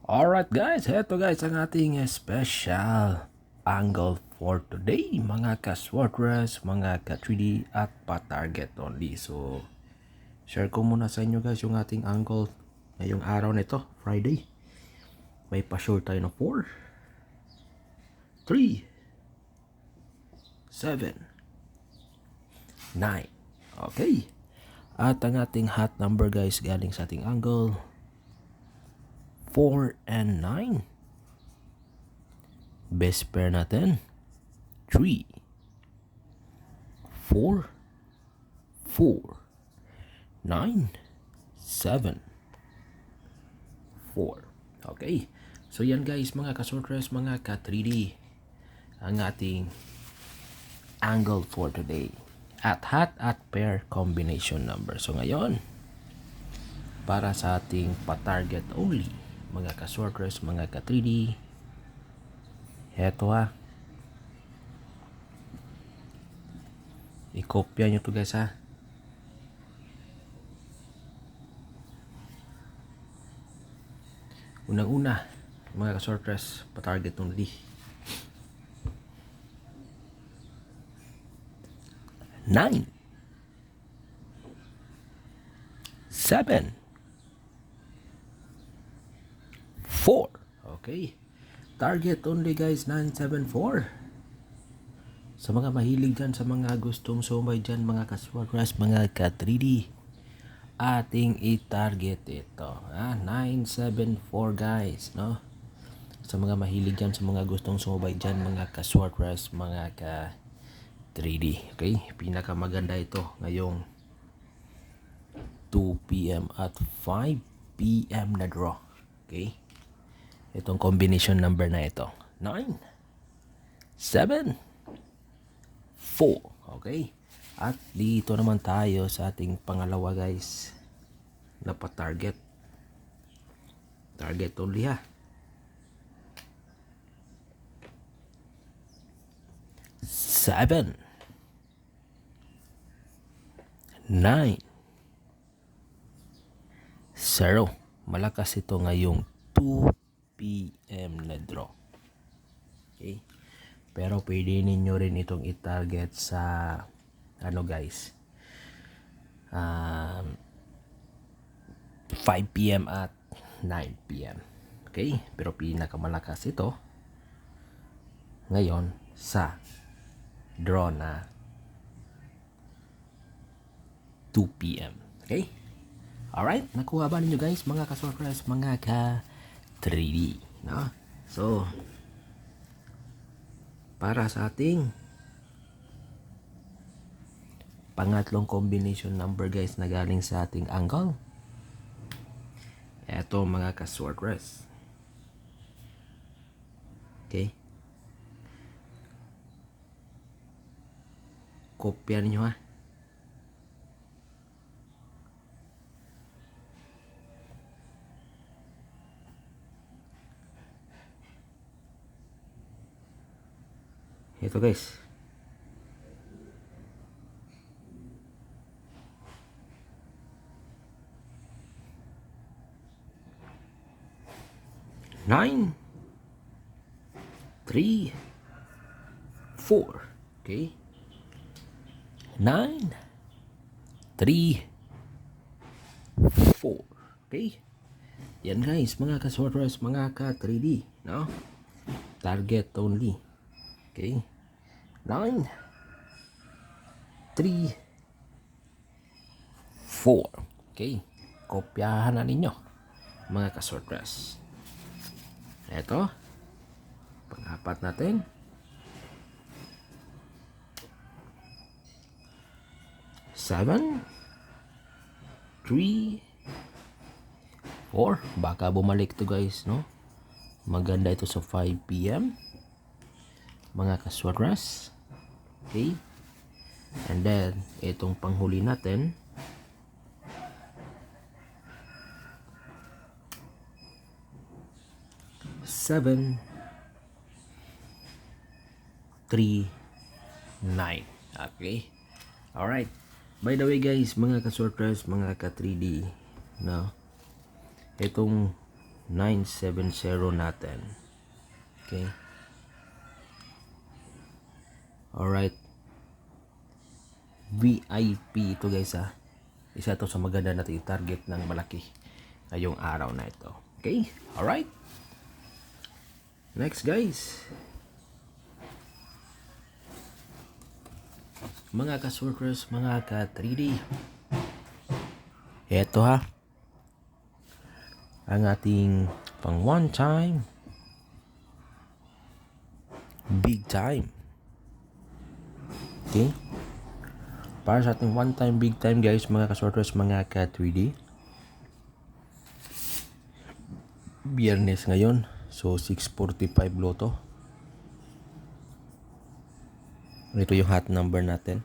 Alright guys, heto guys ang ating special angle for today, mga ka-Swarters, mga ka-3D at pa-target only. So, share ko muna sa inyo guys yung ating angle ngayong araw nito, Friday. May pa-short tayo ng 4, 3, 7, 9. Okay. At ang ating hot number guys galing sa ating angle 4 and 9. Best pair natin 3, 4, 4, 9, 7, 4. Okay. So yan guys, mga ka-Sortress, mga ka-3D, ang ating angle for today. At hot at pair combination number. So ngayon, para sa ating pa-target only, mga ka-Sortress, mga ka-3D, heto ha. I-kopya nyo to guys ha. Unang-una, mga ka-Sortress, pa-target only. 9, 7, 4. Okay. Target only guys, 974. Sa mga mahilig dyan, sa mga gustong sumay dyan, mga ka-Sortress, mga ka-3D, ating i-target ito. 974 guys, no? Sa mga mahilig dyan, sa mga gustong sumay dyan, mga ka-Sortress, mga ka-3D. Okay? Pinakamaganda ito ngayong 2 p.m. at 5 p.m. na draw. Okay? Itong combination number na ito. 9, 7, 4. Okay? At dito naman tayo sa ating pangalawa guys na pa-target. Target only ha. 7, 9, 0. Malakas ito ngayong 2 p.m. na draw. Okay? Pero pwede ninyo rin itong i-target sa ano guys, 5 p.m. at 9 p.m. Okay? Pero pinakamalakas ito ngayon sa draw na 2 p.m. Okay? Alright? Nakuha ba ninyo guys, mga ka-Sortress, mga ka-3D? No? So, para sa ating pangatlong combination number guys na galing sa ating angle, eto mga ka-Sortress. Okay? Kopya niyo ha. Ito guys. Nine, 3, 4. Okay? 9, 3, 4. Okay? Yan guys, mga ka-Sortress, mga ka-3D, no? Target only. Okay? 9, 3, 4. Okay? Kopyahan na ninyo, mga ka-Sortress. Ito, pang-apat natin. 7, 3, 4. Baka bumalik to guys, no? Maganda ito sa 5 p.m. mga ka-Sortress. Okay? And then, itong panghuli natin, 7, 3, 9. Okay? Alright. By the way guys, mga ka-Sortress, mga ka-3D, no? Itong 970 natin. Okay. Alright. VIP ito guys ha. Isa to sa maganda natin i-target ng malaki ngayong araw na ito. Okay. Alright. Next guys. Mga ka-sorters, mga ka-3D. Ito ha. Ang ating pang one time. Big time. Okay. Para sa ating one time, big time guys, mga ka-sorters, mga ka-3D. Biyernes ngayon. So, 6:45 loto. Ito yung hot number natin.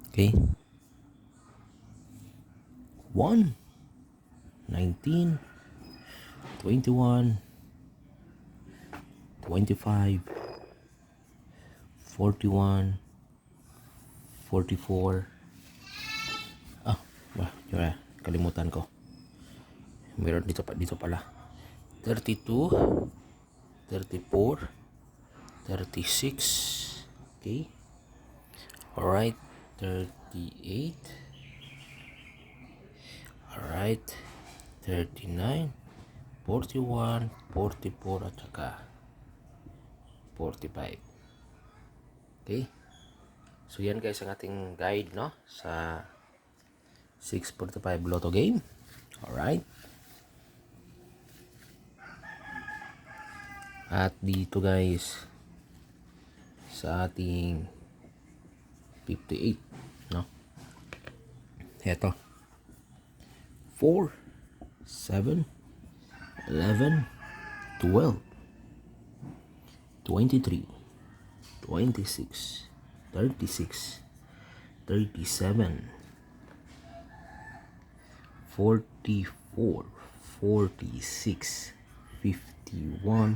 Okay. 1, 19, 21, 25, 41, 44. Kalimutan ko. Meron dito pala. 32, 34, 36. Okay. Alright. 38. Alright. 39, 41, 44 at saka 45. Okay. So yan guys ang ating guide no sa 645 Lotto game. Alright. At dito guys sa ating 58 no. Ito 4, 7, 11, 12, 23, 26, 36, 37, 44, 46, 51,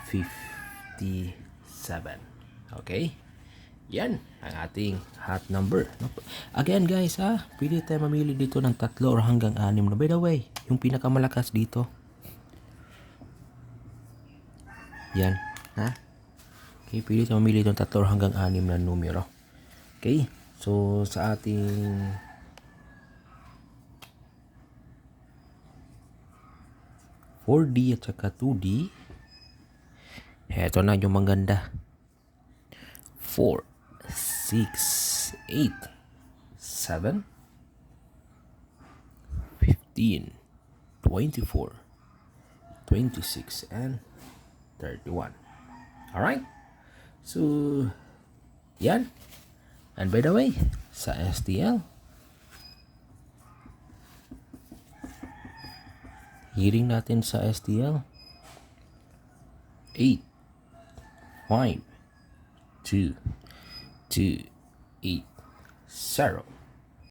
57. Okay? Yan ang ating hot number. Again guys pwede tayo mamili dito ng 3 or hanggang 6 na. By the way, yung pinakamalakas dito. Yan. Okay, pwede tayo mamili ng 3 or hanggang 6 na numero. Okay, so sa ating (4D) at saka 2D, heto na yung maganda. 4, 6, 8, 7, 15, 24, 26, and 31. Alright? So, yan. And by the way, sa STL, hearing natin sa STL, 8, 5, 2, 2, 8, 0.